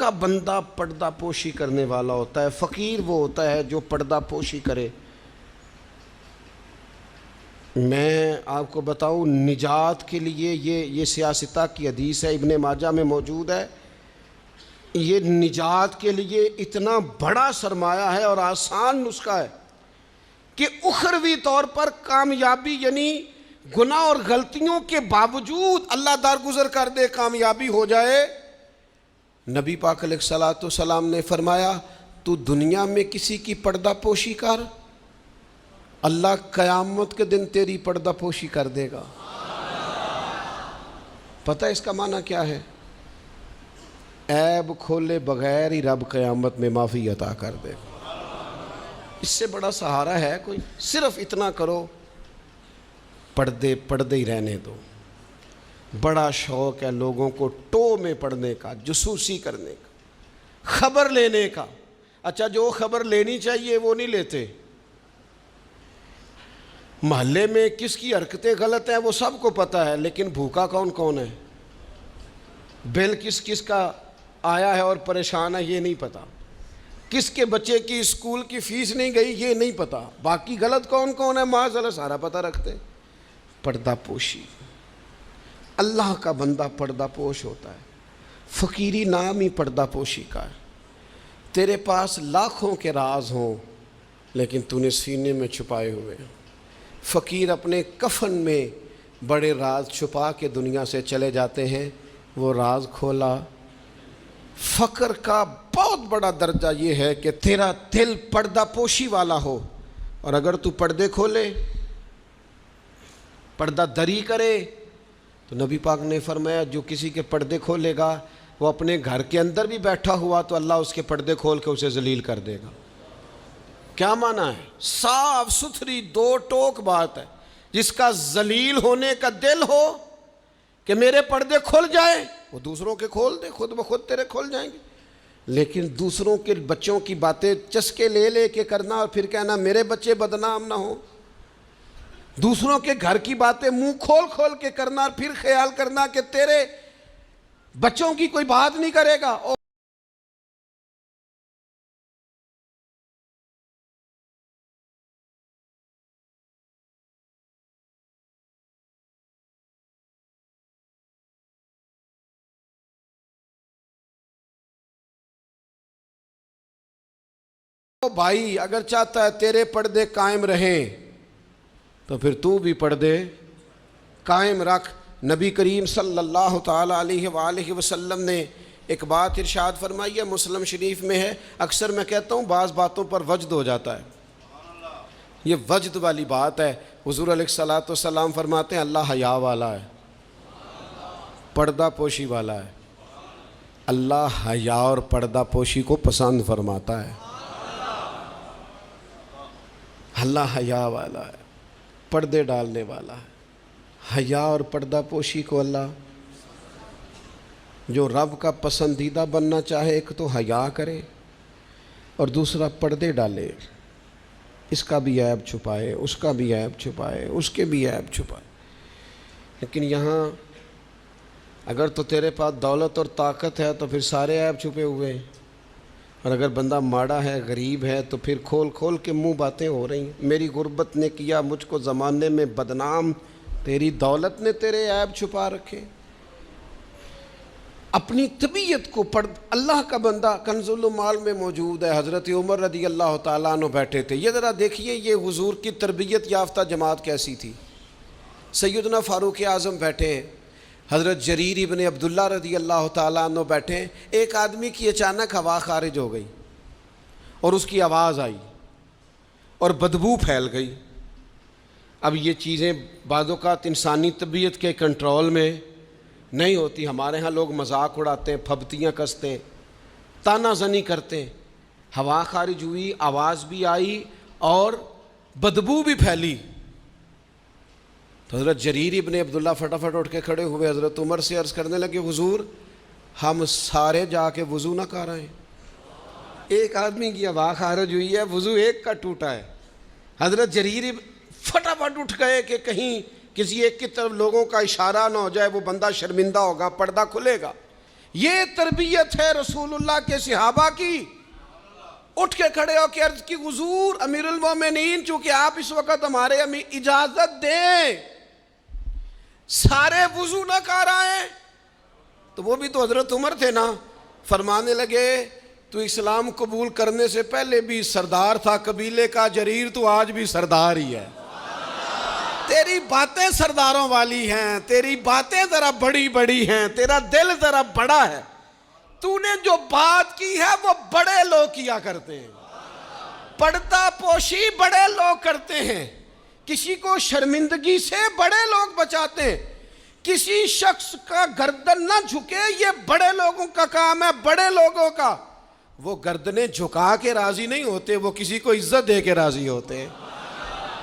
کا بندہ پردہ پوشی کرنے والا ہوتا ہے، فقیر وہ ہوتا ہے جو پردہ پوشی کرے۔ میں آپ کو بتاؤں، نجات کے لیے یہ سیاستہ کی حدیث ہے، ابن ماجہ میں موجود ہے، یہ نجات کے لیے اتنا بڑا سرمایہ ہے اور آسان نسخہ ہے کہ اخروی طور پر کامیابی، یعنی گناہ اور غلطیوں کے باوجود اللہ درگزر کر دے، کامیابی ہو جائے۔ نبی پاک علیہ الصلوۃ والسلام نے فرمایا تو دنیا میں کسی کی پردہ پوشی کر، اللہ قیامت کے دن تیری پردہ پوشی کر دے گا۔ پتہ اس کا معنی کیا ہے؟ عیب کھولے بغیر ہی رب قیامت میں معافی عطا کر دے گا۔ اس سے بڑا سہارا ہے کوئی؟ صرف اتنا کرو، پردے ہی رہنے دو۔ بڑا شوق ہے لوگوں کو ٹو میں پڑھنے کا، جاسوسی کرنے کا، خبر لینے کا۔ اچھا، جو خبر لینی چاہیے وہ نہیں لیتے۔ محلے میں کس کی حرکتیں غلط ہیں وہ سب کو پتہ ہے، لیکن بھوکا کون ہے، بل کس کا آیا ہے اور پریشان ہے یہ نہیں پتہ، کس کے بچے کی اسکول کی فیس نہیں گئی یہ نہیں پتہ، باقی غلط کون ہے معاذ اللہ سارا پتہ رکھتے۔ پردہ پوشی، اللہ کا بندہ پردہ پوش ہوتا ہے۔ فقیری نام ہی پردہ پوشی کا ہے۔ تیرے پاس لاکھوں کے راز ہوں لیکن تو نے سینے میں چھپائے ہوئے ہیں۔ فقیر اپنے کفن میں بڑے راز چھپا کے دنیا سے چلے جاتے ہیں، وہ راز کھولا۔ فقر کا بہت بڑا درجہ یہ ہے کہ تیرا دل پردہ پوشی والا ہو، اور اگر تو پردے کھولے، پردہ دری کرے، تو نبی پاک نے فرمایا جو کسی کے پردے کھولے گا وہ اپنے گھر کے اندر بھی بیٹھا ہوا تو اللہ اس کے پردے کھول کے اسے ذلیل کر دے گا۔ کیا معنی ہے؟ صاف ستھری دو ٹوک بات ہے۔ جس کا ذلیل ہونے کا دل ہو کہ میرے پردے کھل جائیں، وہ دوسروں کے کھول دے، خود بخود تیرے کھل جائیں گے۔ لیکن دوسروں کے بچوں کی باتیں چسکے لے کے کرنا اور پھر کہنا میرے بچے بدنام نہ ہوں، دوسروں کے گھر کی باتیں منہ کھول کے کرنا اور پھر خیال کرنا کہ تیرے بچوں کی کوئی بات نہیں کرے گا۔ بھائی اگر چاہتا ہے تیرے پردے قائم رہیں تو پھر تو بھی پردے قائم رکھ۔ نبی کریم صلی اللہ تعالیٰ علیہ وآلہ وسلم نے ایک بات ارشاد فرمائی ہے، مسلم شریف میں ہے۔ اکثر میں کہتا ہوں بعض باتوں پر وجد ہو جاتا ہے، یہ وجد والی بات ہے۔ حضور علیہ الصلوۃ والسلام فرماتے ہیں اللہ حیا والا ہے، پردہ پوشی والا ہے۔ اللہ حیا اور پردہ پوشی کو پسند فرماتا ہے۔ اللہ حیا والا ہے، پردے ڈالنے والا ہے۔ حیا اور پردہ پوشی کو اللہ، جو رب کا پسندیدہ بننا چاہے ایک تو حیا کرے اور دوسرا پردے ڈالے، اس کا بھی عیب چھپائے، اس کا بھی عیب چھپائے، اس کے بھی عیب چھپائے۔ لیکن یہاں اگر تو تیرے پاس دولت اور طاقت ہے تو پھر سارے عیب چھپے ہوئے ہیں، اور اگر بندہ ماڑا ہے، غریب ہے، تو پھر کھول کے منہ باتیں ہو رہی ہیں۔ میری غربت نے کیا مجھ کو زمانے میں بدنام، تیری دولت نے تیرے عیب چھپا رکھے۔ اپنی طبیعت کو پڑھ۔ اللہ کا بندہ کنز المال میں موجود ہے، حضرت عمر رضی اللہ تعالیٰ عنہ بیٹھے تھے۔ یہ ذرا دیکھیے یہ حضور کی تربیت یافتہ جماعت کیسی تھی۔ سیدنا فاروق اعظم بیٹھے ہیں، حضرت جریر ابن عبداللہ رضی اللہ تعالیٰ عنہ بیٹھے ہیں۔ ایک آدمی کی اچانک ہوا خارج ہو گئی اور اس کی آواز آئی اور بدبو پھیل گئی۔ اب یہ چیزیں بعض اوقات انسانی طبیعت کے کنٹرول میں نہیں ہوتی۔ ہمارے ہاں لوگ مذاق اڑاتے ہیں، پھبتیاں کستے ہیں، تانا زنی کرتے ہیں۔ ہوا خارج ہوئی، آواز بھی آئی اور بدبو بھی پھیلی۔ تو حضرت جریر ابن عبداللہ فٹافٹ اٹھ کے کھڑے ہوئے، حضرت عمر سے عرض کرنے لگے حضور ہم سارے جا کے وضو نہ کر آئیں، ایک آدمی کی ہوا خارج ہوئی ہے، وضو ایک کا ٹوٹا ہے۔ حضرت جریر فٹافٹ اٹھ گئے کہ کہیں کسی ایک کی طرف لوگوں کا اشارہ نہ ہو جائے، وہ بندہ شرمندہ ہوگا، پردہ کھلے گا۔ یہ تربیت ہے رسول اللہ کے صحابہ کی۔ اٹھ کے کھڑے ہو کے عرض کی حضور امیر المومنین چونکہ آپ اس وقت ہمارے اجازت دیں، سارے وضو نہ کر آئے۔ تو وہ بھی تو حضرت عمر تھے نا، فرمانے لگے تو اسلام قبول کرنے سے پہلے بھی سردار تھا قبیلے کا، جریر تو آج بھی سردار ہی ہے۔ تیری باتیں سرداروں والی ہیں، تیری باتیں ذرا بڑی بڑی ہیں، تیرا دل ذرا بڑا ہے، تو نے جو بات کی ہے وہ بڑے لوگ کیا کرتے ہیں، پردہ پوشی بڑے لوگ کرتے ہیں، کسی کو شرمندگی سے بڑے لوگ بچاتے ہیں، کسی شخص کا گردن نہ جھکے یہ بڑے لوگوں کا کام ہے، بڑے لوگوں کا۔ وہ گردنیں جھکا کے راضی نہیں ہوتے، وہ کسی کو عزت دے کے راضی ہوتے ہیں۔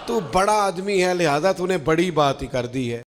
تو بڑا آدمی ہے لہذا تو نے بڑی بات ہی کر دی ہے۔